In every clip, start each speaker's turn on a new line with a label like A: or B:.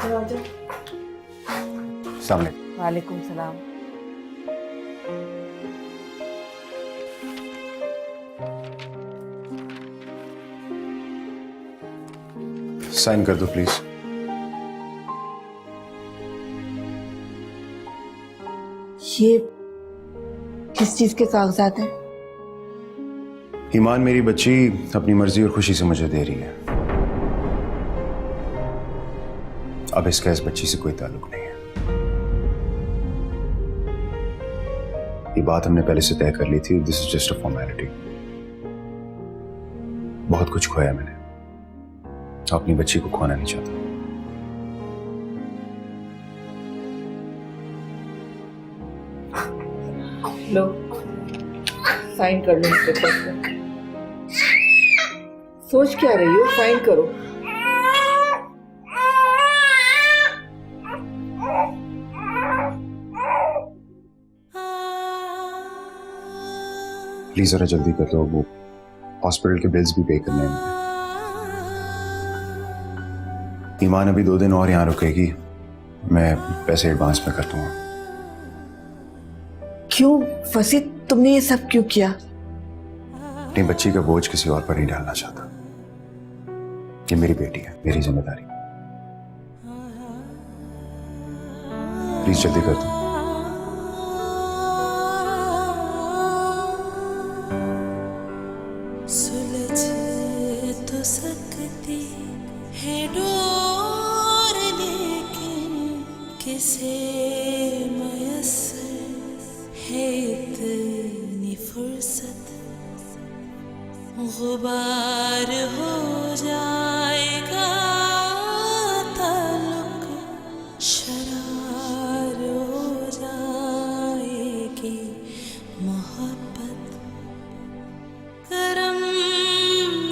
A: आजा।
B: सामने।
A: वालेकुम सलाम।
B: साइन कर दो प्लीज।
A: ये किस चीज के कागजात हैं?
B: ईमान मेरी बच्ची अपनी मर्जी और खुशी से मुझे दे रही है। अब इसका इस बच्ची से कोई ताल्लुक नहीं है। ये बात हमने पहले से तय कर ली थी। This is just a formality. बहुत कुछ खोया मैंने, अपनी बच्ची को खोना नहीं चाहता।
A: लो, साइन कर लो इस पेपर पे। सोच क्या रही हो? साइन करो।
B: प्लीज जरा जल्दी कर दो, वो हॉस्पिटल के बिल्स भी पे करने हैं। ईमान अभी 2 दिन और यहाँ रुकेगी, मैं पैसे एडवांस में कर दूंगा।
A: क्यों फसी, तुमने ये सब क्यों किया?
B: अपनी बच्ची का बोझ किसी और पर नहीं डालना चाहता। ये मेरी बेटी है, मेरी जिम्मेदारी। प्लीज जल्दी कर दो।
C: सुलझ तो सकती है डोर, लेकिन किसे मयस्सर है इतनी फुर्सत। गुबार हो जाएगा ताल्लुक, शरार हो जाएगी मोहब्बत। करम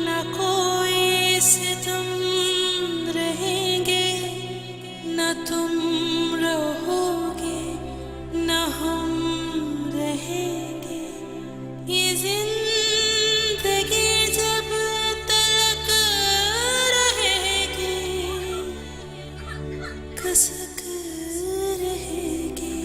C: न कोई सितम रहेंगे, न तुम रहोगे न हम रहेंगे। ये जिंदगी जब तक रहेगी, कसक रहेगी।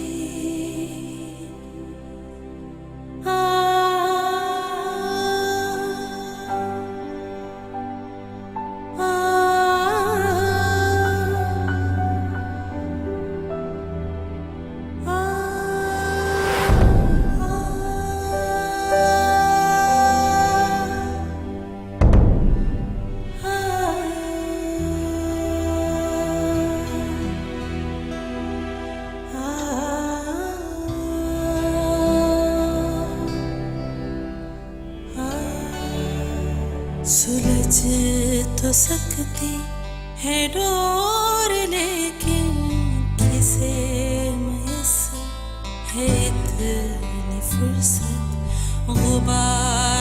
C: सुलझ तो सकती है डोर, लेकिन किसे मयस्सर है इतनी फुर्सत। गुबार